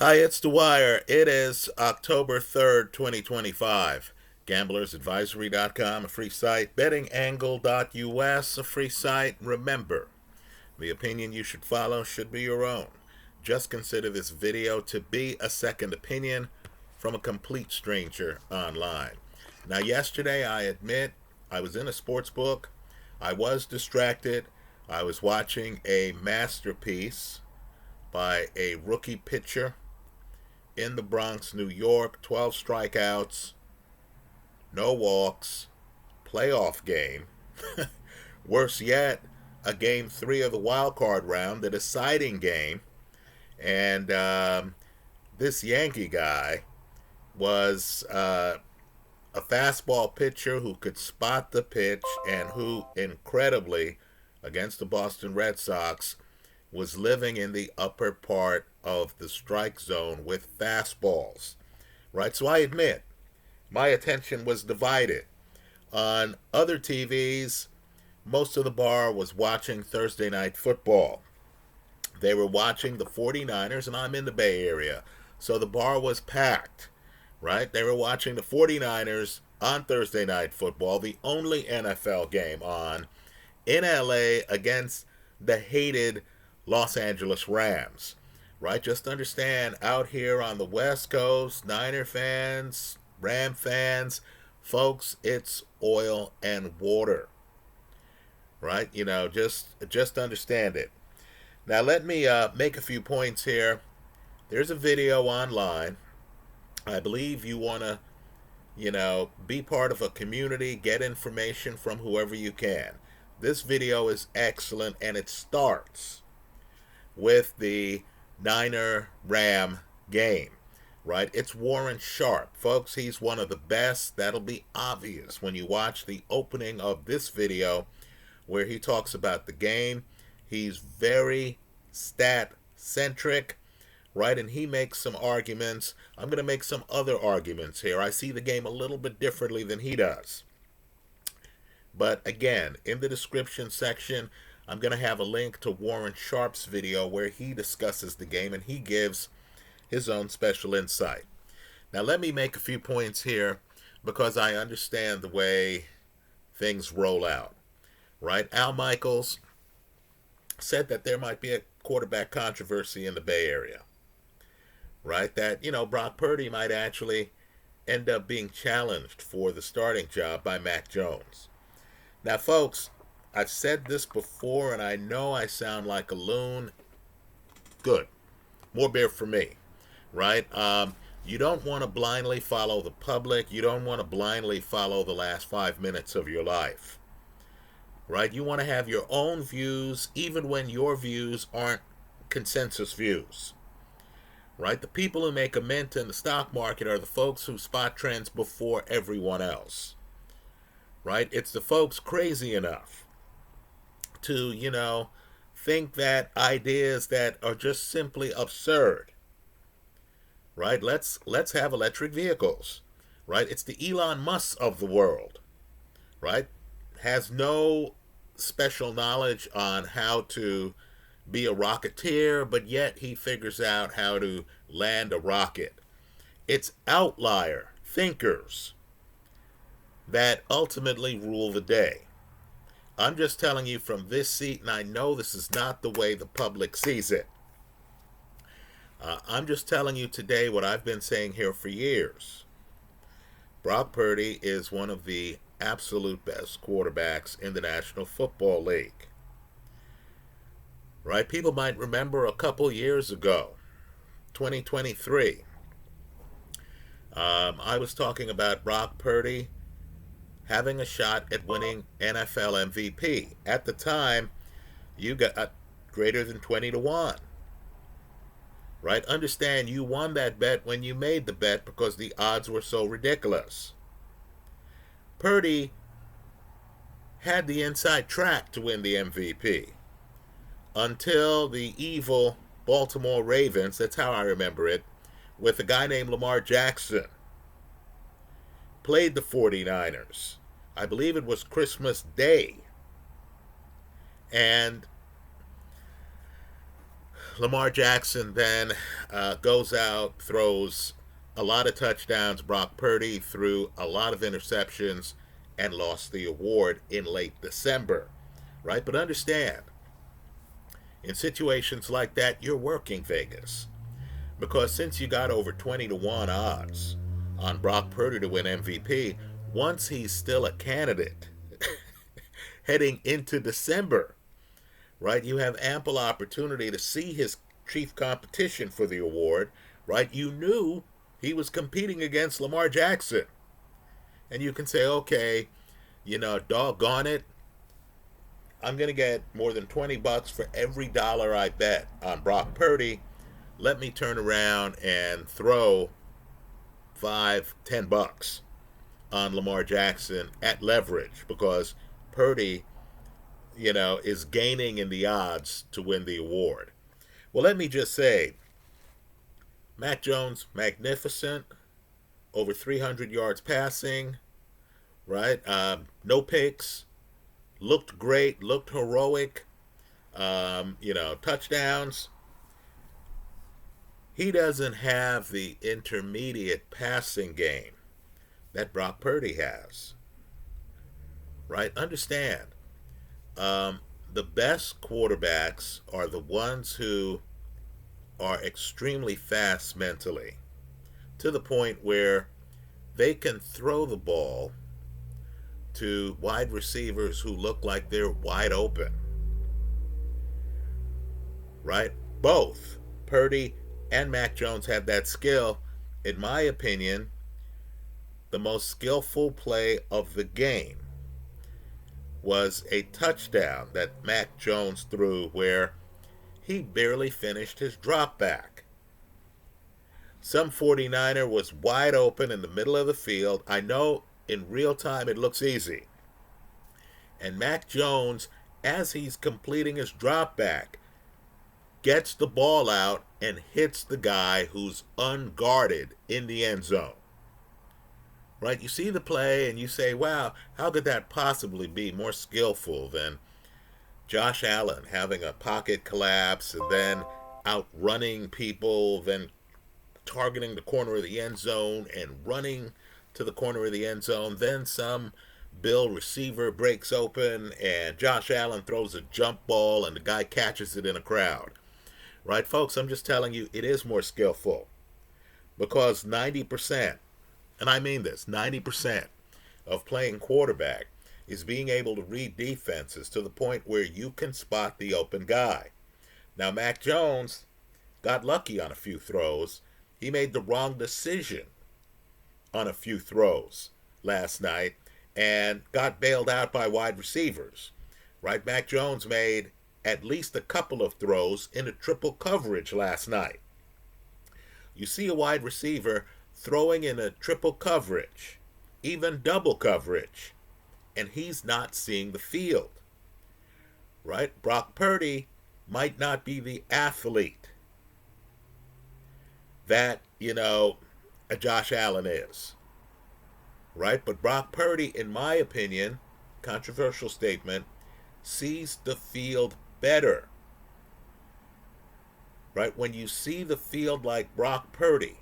Hi, it's Dwyer. It is October 3rd, 2025. GamblersAdvisory.com, a free site. BettingAngle.us, a free site. Remember, the opinion you should follow should be your own. Just consider this video to be a second opinion from a complete stranger online. Now, yesterday, I admit, I was in a sports book. I was distracted. I was watching a masterpiece by a rookie pitcher in the Bronx, New York. 12 strikeouts, no walks, playoff game. Worse yet, a game 3 of the wild card round, the deciding game. And this Yankee guy was a fastball pitcher who could spot the pitch and who, incredibly, against the Boston Red Sox, was living in the upper part of the strike zone with fastballs. Right? So I admit, my attention was divided. On other TVs, most of the bar was watching Thursday night football. They were watching the 49ers, and I'm in the Bay Area, so the bar was packed. Right? They were watching the 49ers on Thursday night football, the only NFL game on, in LA against the hated Los Angeles Rams. Right? Just understand, out here on the West Coast, Niner fans, Ram fans, folks, it's oil and water. Right? Just understand it. Now let me make a few points here. There's a video online. I believe you want to, be part of a community, get information from whoever you can. This video is excellent, and it starts with the Niner Ram game, right? It's Warren Sharp. Folks, he's one of the best. That'll be obvious when you watch the opening of this video where he talks about the game. He's very stat-centric, right? And he makes some arguments. I'm going to make some other arguments here. I see the game a little bit differently than he does. But again, in the description section, I'm going to have a link to Warren Sharp's video where he discusses the game and he gives his own special insight. Now, let me make a few points here because I understand the way things roll out, right? Al Michaels said that there might be a quarterback controversy in the Bay Area, right? That, Brock Purdy might actually end up being challenged for the starting job by Mac Jones. Now, folks, I've said this before, and I know I sound like a loon. Good. More beer for me, right? You don't want to blindly follow the public. You don't want to blindly follow the last 5 minutes of your life, right? You want to have your own views, even when your views aren't consensus views, right? The people who make a mint in the stock market are the folks who spot trends before everyone else, right? It's the folks crazy enough to, think that ideas that are just simply absurd, right? Let's have electric vehicles, right? It's the Elon Musk of the world, right? Has no special knowledge on how to be a rocketeer, but yet he figures out how to land a rocket. It's outlier thinkers that ultimately rule the day. I'm just telling you from this seat, and I know this is not the way the public sees it. I'm just telling you today what I've been saying here for years. Brock Purdy is one of the absolute best quarterbacks in the National Football League. Right? People might remember a couple years ago, 2023, I was talking about Brock Purdy having a shot at winning NFL MVP. At the time, you got greater than 20-1. Right? Understand, you won that bet when you made the bet because the odds were so ridiculous. Purdy had the inside track to win the MVP until the evil Baltimore Ravens, that's how I remember it, with a guy named Lamar Jackson, played the 49ers. I believe it was Christmas Day. And Lamar Jackson then goes out, throws a lot of touchdowns. Brock Purdy threw a lot of interceptions and lost the award in late December, right? But understand, in situations like that, you're working Vegas. Because since you got over 20 to 1 odds on Brock Purdy to win MVP, once he's still a candidate heading into December, right, you have ample opportunity to see his chief competition for the award, right? You knew he was competing against Lamar Jackson. And you can say, okay, doggone it, I'm going to get more than $20 for every dollar I bet on Brock Purdy. Let me turn around and throw $5, $10 on Lamar Jackson at leverage, because Purdy, is gaining in the odds to win the award. Well, let me just say, Mac Jones, magnificent, over 300 yards passing, right? No picks, looked great, looked heroic, touchdowns. He doesn't have the intermediate passing game that Brock Purdy has, right? Understand, the best quarterbacks are the ones who are extremely fast mentally, to the point where they can throw the ball to wide receivers who look like they're wide open, right? Both Purdy and Mac Jones have that skill. In my opinion, the most skillful play of the game was a touchdown that Mac Jones threw where he barely finished his drop back. Some 49er was wide open in the middle of the field. I know in real time it looks easy. And Mac Jones, as he's completing his drop back, gets the ball out and hits the guy who's unguarded in the end zone. Right? You see the play and you say, wow, how could that possibly be more skillful than Josh Allen having a pocket collapse and then outrunning people, then targeting the corner of the end zone and running to the corner of the end zone. Then some Bill receiver breaks open and Josh Allen throws a jump ball and the guy catches it in a crowd. Right, folks? I'm just telling you, it is more skillful, because 90%, and I mean this, 90% of playing quarterback is being able to read defenses to the point where you can spot the open guy. Now, Mac Jones got lucky on a few throws. He made the wrong decision on a few throws last night and got bailed out by wide receivers. Right? Mac Jones made at least a couple of throws in a triple coverage last night. You see a wide receiver throwing in a triple coverage, even double coverage, and he's not seeing the field. Right? Brock Purdy might not be the athlete that, a Josh Allen is. Right? But Brock Purdy, in my opinion, controversial statement, sees the field better. Right? When you see the field like Brock Purdy,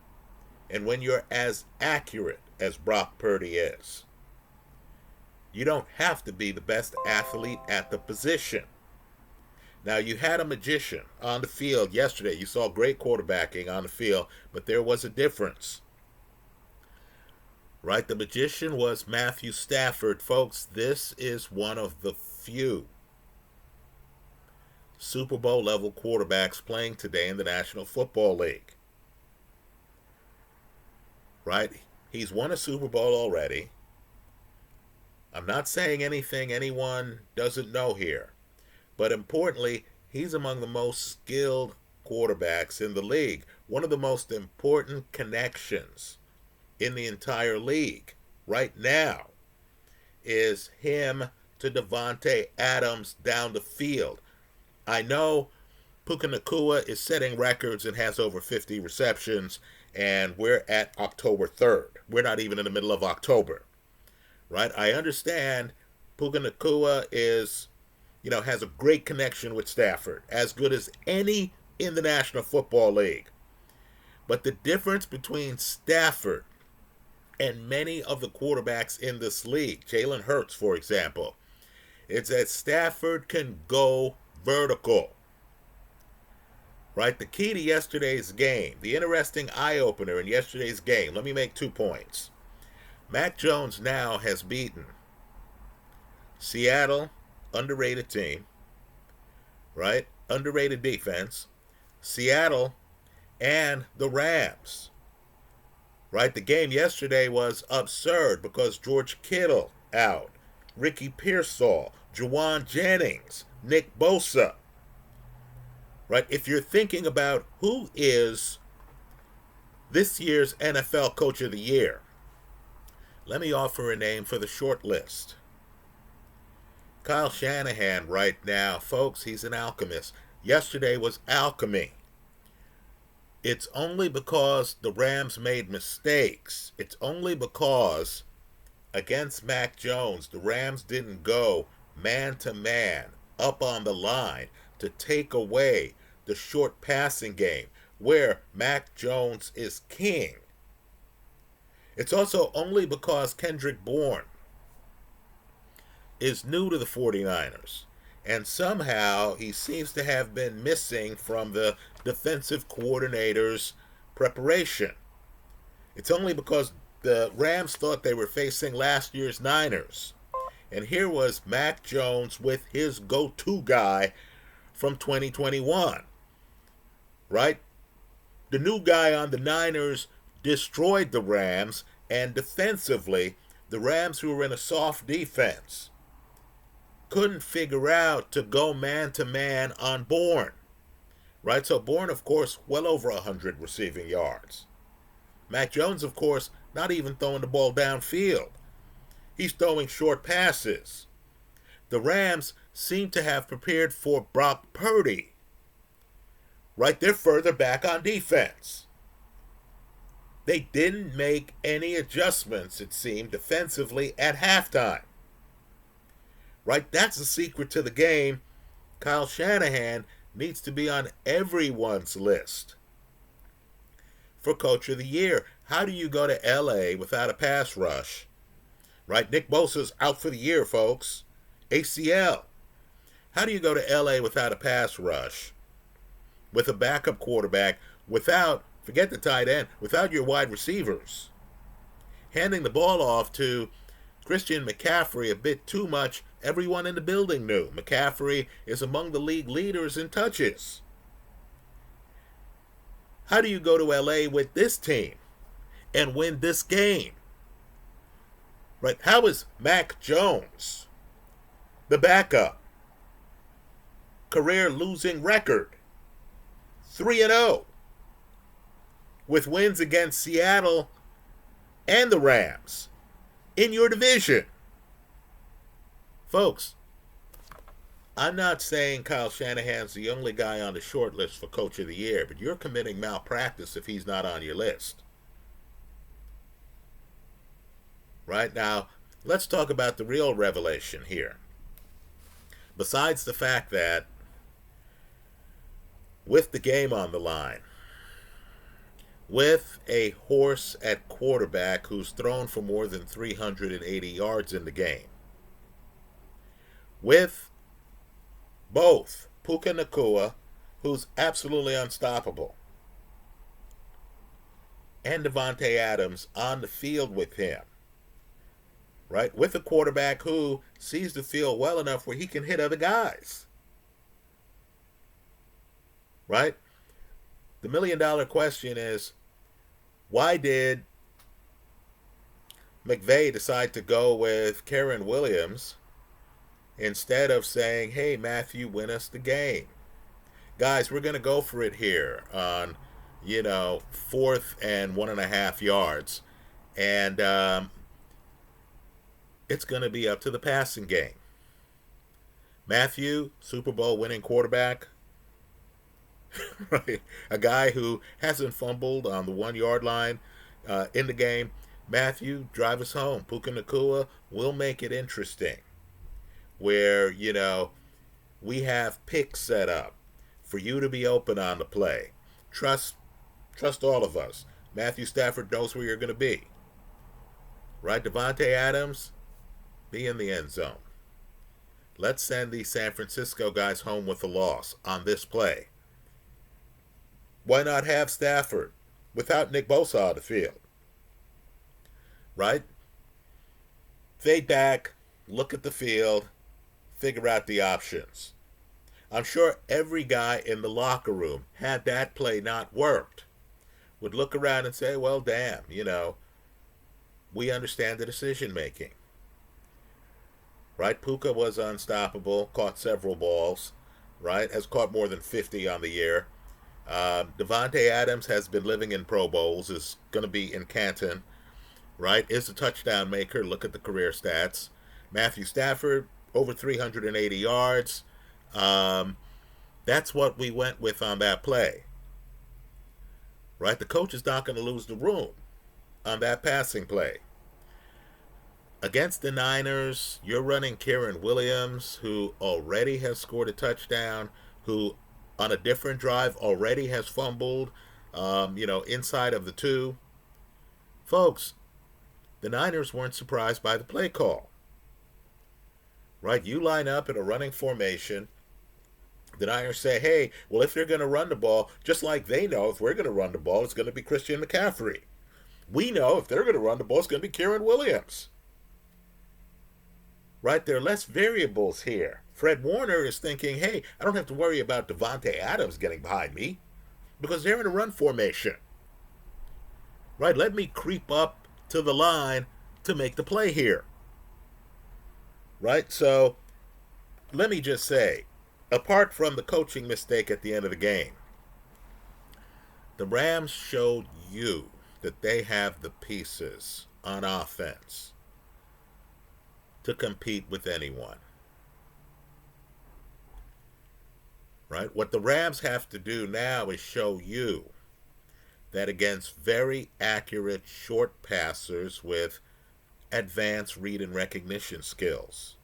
and when you're as accurate as Brock Purdy is, you don't have to be the best athlete at the position. Now, you had a magician on the field yesterday. You saw great quarterbacking on the field, but there was a difference. Right? The magician was Matthew Stafford. Folks, this is one of the few Super Bowl level quarterbacks playing today in the National Football League. Right? He's won a Super Bowl already. I'm not saying anything anyone doesn't know here. But importantly, he's among the most skilled quarterbacks in the league. One of the most important connections in the entire league right now is him to Devontae Adams down the field. I know Puka Nacua is setting records and has over 50 receptions, and we're at October 3rd. We're not even in the middle of October, right? I understand Puka Nacua is, has a great connection with Stafford, as good as any in the National Football League. But the difference between Stafford and many of the quarterbacks in this league, Jalen Hurts, for example, is that Stafford can go vertical. Right? The key to yesterday's game, the interesting eye-opener in yesterday's game, let me make 2 points. Mac Jones now has beaten Seattle, underrated team, right? Underrated defense. Seattle and the Rams, right? The game yesterday was absurd because George Kittle out, Ricky Pearsall, Juwan Jennings, Nick Bosa, right? If you're thinking about who is this year's NFL Coach of the Year, let me offer a name for the short list. Kyle Shanahan right now, folks, he's an alchemist. Yesterday was alchemy. It's only because the Rams made mistakes. It's only because against Mac Jones, the Rams didn't go man-to-man up on the line to take away the short passing game where Mac Jones is king. It's also only because Kendrick Bourne is new to the 49ers, and somehow he seems to have been missing from the defensive coordinator's preparation. It's only because the Rams thought they were facing last year's Niners, and here was Mac Jones with his go-to guy from 2021, right? The new guy on the Niners destroyed the Rams, and defensively, the Rams, who were in a soft defense, couldn't figure out to go man-to-man on Bourne, right? So Bourne, of course, well over 100 receiving yards. Mac Jones, of course, not even throwing the ball downfield. He's throwing short passes. The Rams seem to have prepared for Brock Purdy, right? They're further back on defense. They didn't make any adjustments, it seemed, defensively at halftime. Right? That's the secret to the game. Kyle Shanahan needs to be on everyone's list for Coach of the Year. How do you go to LA without a pass rush? Right? Nick Bosa's out for the year, folks. ACL. How do you go to LA without a pass rush? With a backup quarterback, without, forget the tight end, without your wide receivers. Handing the ball off to Christian McCaffrey a bit too much. Everyone in the building knew McCaffrey is among the league leaders in touches. How do you go to LA with this team and win this game? Right? How is Mac Jones, the backup, career losing record, 3-0, with wins against Seattle and the Rams in your division? Folks, I'm not saying Kyle Shanahan's the only guy on the short list for Coach of the Year, but you're committing malpractice if he's not on your list. Right now, let's talk about the real revelation here. Besides the fact that with the game on the line, with a horse at quarterback who's thrown for more than 380 yards in the game, with both Puka Nacua, who's absolutely unstoppable, and Devontae Adams on the field with him, right? With a quarterback who sees the field well enough where he can hit other guys, right? The million-dollar question is, why did McVay decide to go with Karen Williams instead of saying, hey, Matthew, win us the game? Guys, we're going to go for it here on, 4th and 1.5 yards. And it's going to be up to the passing game. Matthew, Super Bowl winning quarterback, right? A guy who hasn't fumbled on the 1-yard line in the game. Matthew, drive us home. Puka Nacua will make it interesting, where, we have picks set up for you to be open on the play. Trust Trust all of us. Matthew Stafford knows where you're going to be. Right? Devontae Adams, be in the end zone. Let's send these San Francisco guys home with a loss on this play. Why not have Stafford without Nick Bosa on the field? Right? Fade back, look at the field, figure out the options. I'm sure every guy in the locker room, had that play not worked, would look around and say, well, damn, we understand the decision making. Right? Puka was unstoppable, caught several balls, right? Has caught more than 50 on the year. Devontae Adams has been living in Pro Bowls, is going to be in Canton, right? Is a touchdown maker. Look at the career stats. Matthew Stafford, over 380 yards. That's what we went with on that play, right? The coach is not going to lose the room on that passing play. Against the Niners, you're running Kieran Williams, who already has scored a touchdown, who on a different drive already has fumbled, inside of the 2. Folks, the Niners weren't surprised by the play call. Right? You line up in a running formation. The Niners say, hey, well, if they're going to run the ball, just like they know if we're going to run the ball, it's going to be Christian McCaffrey. We know if they're going to run the ball, it's going to be Kieran Williams. Right? There are less variables here. Fred Warner is thinking, hey, I don't have to worry about Devontae Adams getting behind me because they're in a run formation. Right? Let me creep up to the line to make the play here. Right? So, let me just say, apart from the coaching mistake at the end of the game, the Rams showed you that they have the pieces on offense to compete with anyone. Right? What the Rams have to do now is show you that against very accurate short passers with advanced read and recognition skills,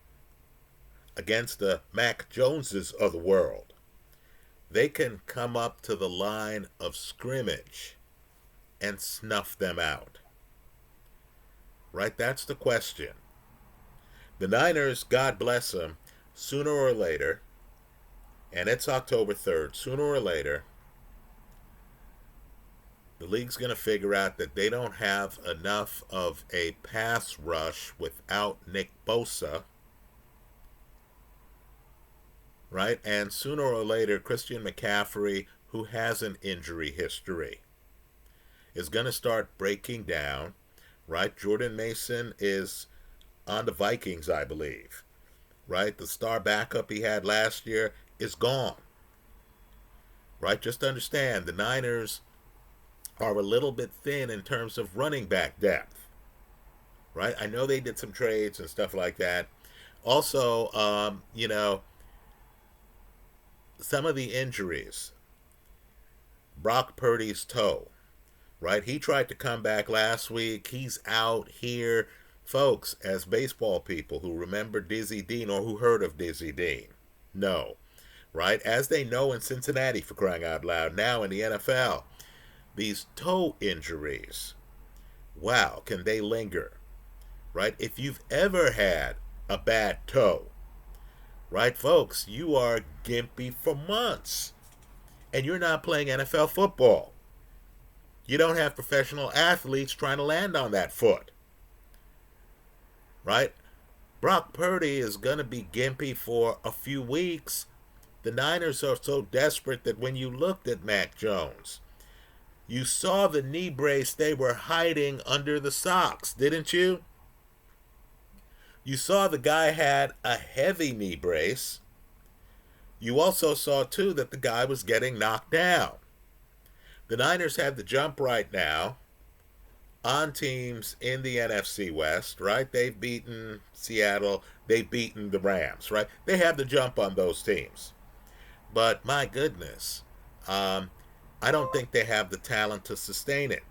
against the Mac Joneses of the world, they can come up to the line of scrimmage and snuff them out. Right? That's the question. The Niners, God bless them, sooner or later, and it's October 3rd, sooner or later, the league's going to figure out that they don't have enough of a pass rush without Nick Bosa, right? And sooner or later, Christian McCaffrey, who has an injury history, is going to start breaking down, right? Jordan Mason is on the Vikings, I believe, right? The star backup he had last year is gone, right? Just understand, the Niners are a little bit thin in terms of running back depth, right? I know they did some trades and stuff like that. Also, some of the injuries. Brock Purdy's toe, right? He tried to come back last week. He's out here. Folks, as baseball people who remember Dizzy Dean or who heard of Dizzy Dean, no, right? As they know in Cincinnati, for crying out loud, now in the NFL, these toe injuries, wow, can they linger, right? If you've ever had a bad toe, right, folks, you are gimpy for months, and you're not playing NFL football. You don't have professional athletes trying to land on that foot. Right? Brock Purdy is going to be gimpy for a few weeks. The Niners are so desperate that when you looked at Mac Jones, you saw the knee brace they were hiding under the socks, didn't you? You saw the guy had a heavy knee brace. You also saw, too, that the guy was getting knocked down. The Niners have the jump right now on teams in the NFC West, right? They've beaten Seattle. They've beaten the Rams, right? They have the jump on those teams. But my goodness, I don't think they have the talent to sustain it.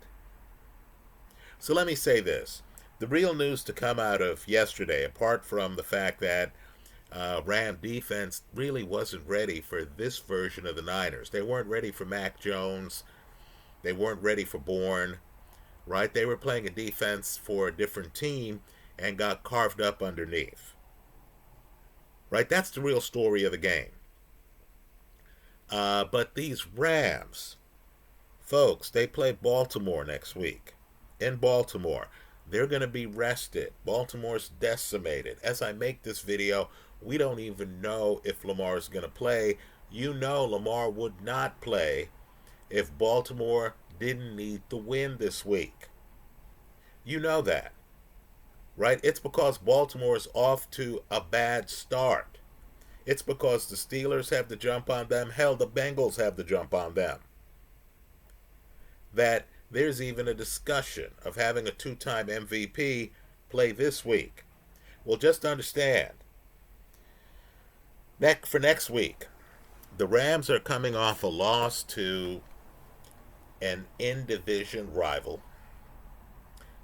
So let me say this. The real news to come out of yesterday, apart from the fact that Ram defense really wasn't ready for this version of the Niners. They weren't ready for Mac Jones. They weren't ready for Bourne, right? They were playing a defense for a different team and got carved up underneath, right? That's the real story of the game. But these Rams, folks, they play Baltimore next week. In Baltimore, they're going to be rested. Baltimore's decimated. As I make this video, we don't even know if Lamar is going to play. You know Lamar would not play if Baltimore didn't need the win this week. You know that, right? It's because Baltimore is off to a bad start. It's because the Steelers have the jump on them. Hell, the Bengals have the jump on them. That there's even a discussion of having a two-time MVP play this week. Well, just understand, for next week, the Rams are coming off a loss to an in-division rival,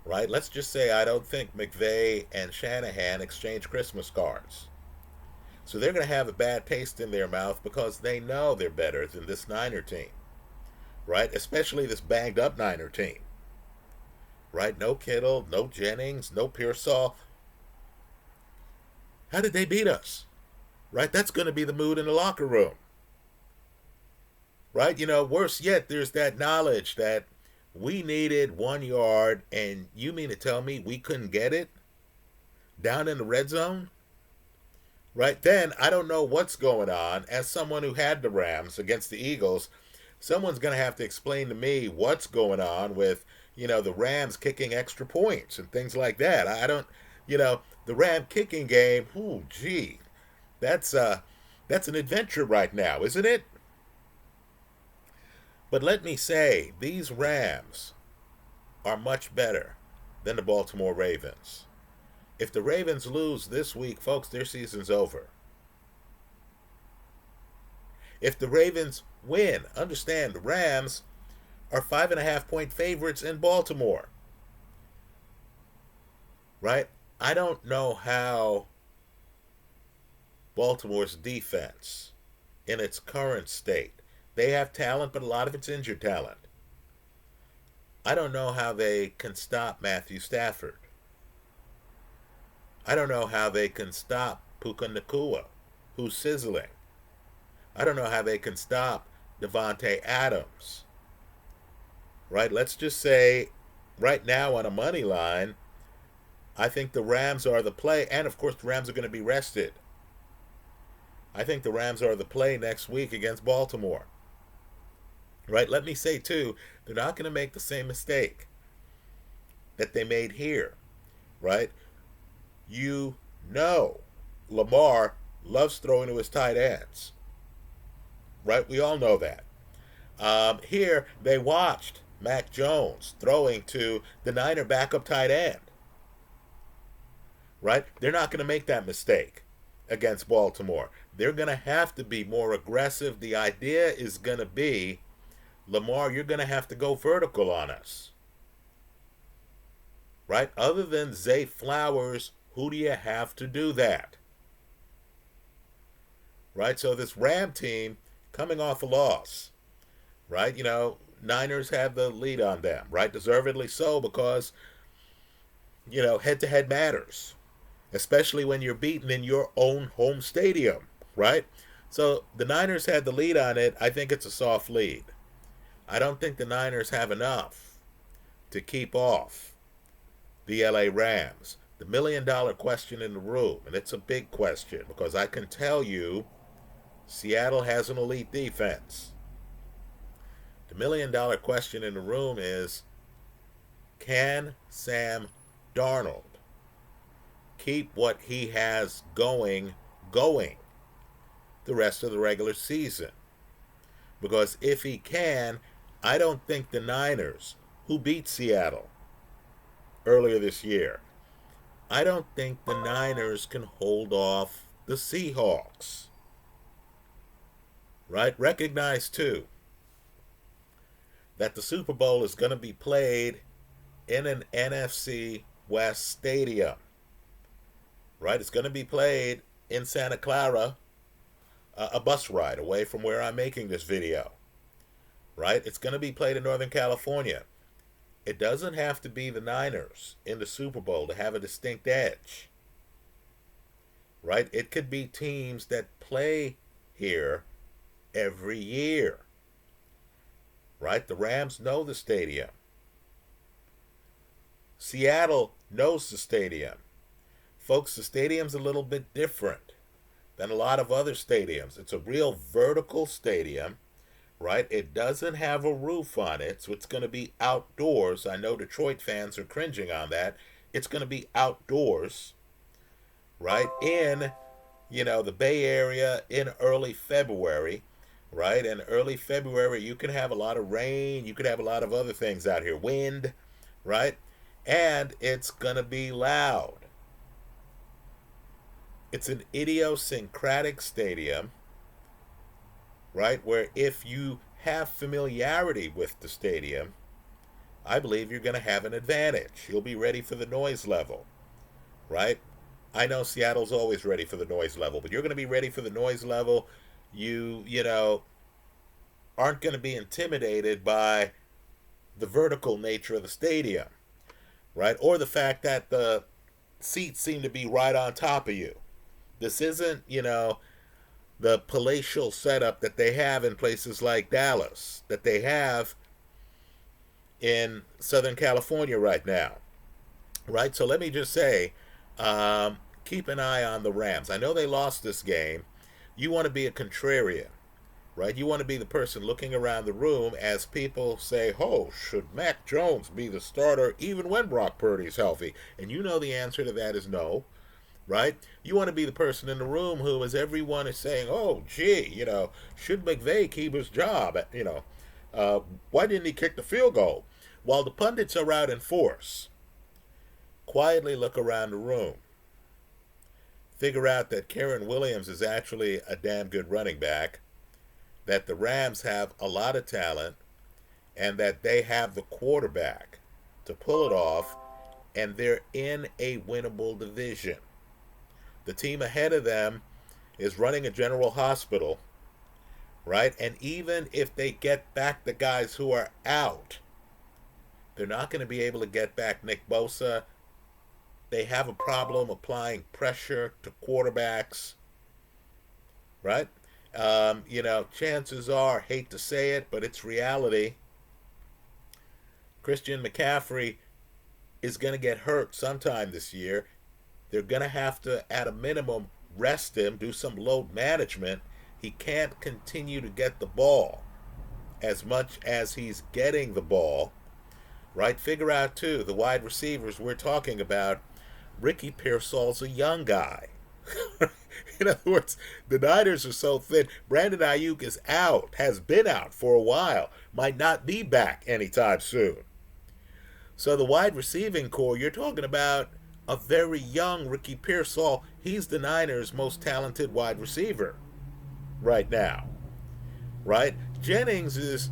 right? Let's just say I don't think McVay and Shanahan exchange Christmas cards. So they're going to have a bad taste in their mouth because they know they're better than this Niner team, right? Especially this banged-up Niner team, right? No Kittle, no Jennings, no Pearsall. How did they beat us, right? That's going to be the mood in the locker room, right? You know, worse yet, there's that knowledge that we needed 1 yard, and you mean to tell me we couldn't get it down in the red zone? Right then, I don't know what's going on. As someone who had the Rams against the Eagles, someone's going to have to explain to me what's going on with, the Rams kicking extra points and things like that. I don't, the Ram kicking game, that's an adventure right now, isn't it? But let me say, these Rams are much better than the Baltimore Ravens. If the Ravens lose this week, folks, their season's over. If the Ravens win, understand the Rams are 5.5-point favorites in Baltimore. Right? I don't know how Baltimore's defense, in its current state, they have talent, but a lot of it's injured talent. I don't know how they can stop Matthew Stafford. I don't know how they can stop Puka Nacua, who's sizzling. I don't know how they can stop Devontae Adams. Right? Let's just say, right now on a money line, I think the Rams are the play, and of course the Rams are going to be rested. I think the Rams are the play next week against Baltimore. Right? Let me say, too, they're not going to make the same mistake that they made here. Right? You know Lamar loves throwing to his tight ends. Right? We all know that. Here, they watched Mac Jones throwing to the Niner backup tight end. Right? They're not going to make that mistake against Baltimore. They're going to have to be more aggressive. The idea is going to be, Lamar, you're going to have to go vertical on us. Right? Other than Zay Flowers, who do you have to do that? Right? So this Ram team coming off a loss, right? Niners have the lead on them, right? Deservedly so, because, head-to-head matters, especially when you're beaten in your own home stadium, right? So the Niners had the lead on it. I think it's a soft lead. I don't think the Niners have enough to keep off the LA Rams. The $1 million question in the room, and it's a big question, because I can tell you Seattle has an elite defense. The $1 million question in the room is, can Sam Darnold keep what he has going the rest of the regular season? Because if he can, I don't think the Niners, who beat Seattle earlier this year, I don't think the Niners can hold off the Seahawks. Right? Recognize, too, that the Super Bowl is going to be played in an NFC West stadium. Right? It's going to be played in Santa Clara, a bus ride away from where I'm making this video. right? It's going to be played in Northern California. It doesn't have to be the Niners in the Super Bowl to have a distinct edge, right? It could be teams that play here every year, right? The Rams know the stadium. Seattle knows the stadium. Folks, the stadium's a little bit different than a lot of other stadiums. It's a real vertical stadium, right? It doesn't have a roof on it, so it's going to be outdoors. I know Detroit fans are cringing on that. It's going to be outdoors, right? In, the Bay Area in early February, right? In early February, you can have a lot of rain. You could have a lot of other things out here. Wind, right? And it's going to be loud. It's an idiosyncratic stadium, right? Where if you have familiarity with the stadium, I believe you're going to have an advantage. You'll be ready for the noise level, right? I know Seattle's always ready for the noise level, but you're going to be ready for the noise level. You aren't going to be intimidated by the vertical nature of the stadium, right? Or the fact that the seats seem to be right on top of you. This isn't, the palatial setup that they have in places like Dallas, that they have in Southern California right now, right? So let me just say, keep an eye on the Rams. I know they lost this game. You want to be a contrarian, right? You want to be the person looking around the room as people say, oh, should Mac Jones be the starter even when Brock Purdy's healthy? And you know the answer to that is no. Right? You want to be the person in the room who, as everyone is saying, oh, gee, should McVay keep his job? Why didn't he kick the field goal? While the pundits are out in force, quietly look around the room. Figure out that Karen Williams is actually a damn good running back, that the Rams have a lot of talent, and that they have the quarterback to pull it off, and they're in a winnable division. The team ahead of them is running a general hospital, right? And even if they get back the guys who are out, they're not going to be able to get back Nick Bosa. They have a problem applying pressure to quarterbacks, right? Chances are, hate to say it, but it's reality, Christian McCaffrey is going to get hurt sometime this year. They're going to have to, at a minimum, rest him, do some load management. He can't continue to get the ball as much as he's getting the ball, right? Figure out, too, the wide receivers we're talking about, Ricky Pearsall's a young guy. In other words, the Niners are so thin. Brandon Ayuk is out, has been out for a while, might not be back anytime soon. So the wide receiving core, you're talking about a very young Ricky Pearsall. He's the Niners' most talented wide receiver right now, right? Jennings is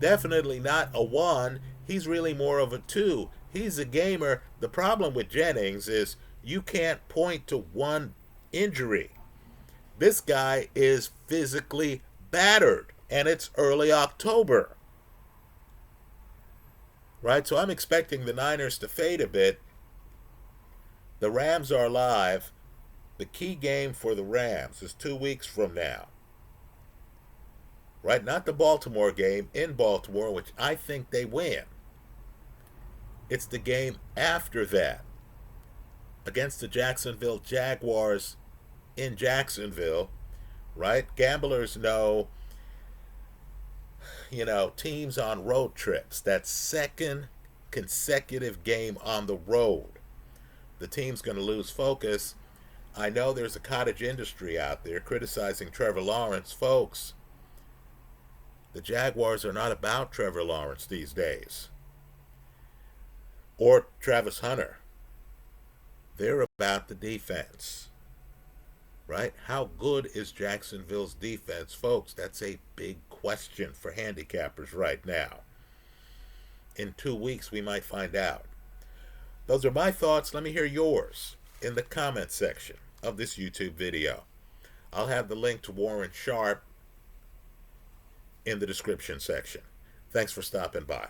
definitely not a 1. He's really more of a 2. He's a gamer. The problem with Jennings is you can't point to one injury. This guy is physically battered, and it's early October, right? So I'm expecting the Niners to fade a bit. The Rams are live. The key game for the Rams is 2 weeks from now. Right? Not the Baltimore game in Baltimore, which I think they win. It's the game after that against the Jacksonville Jaguars in Jacksonville. Right? Gamblers know, teams on road trips, that second consecutive game on the road, the team's going to lose focus. I know there's a cottage industry out there criticizing Trevor Lawrence. Folks, the Jaguars are not about Trevor Lawrence these days, or Travis Hunter. They're about the defense, right? How good is Jacksonville's defense? Folks, that's a big question for handicappers right now. In 2 weeks, we might find out. Those are my thoughts. Let me hear yours in the comment section of this YouTube video. I'll have the link to Warren Sharp in the description section. Thanks for stopping by.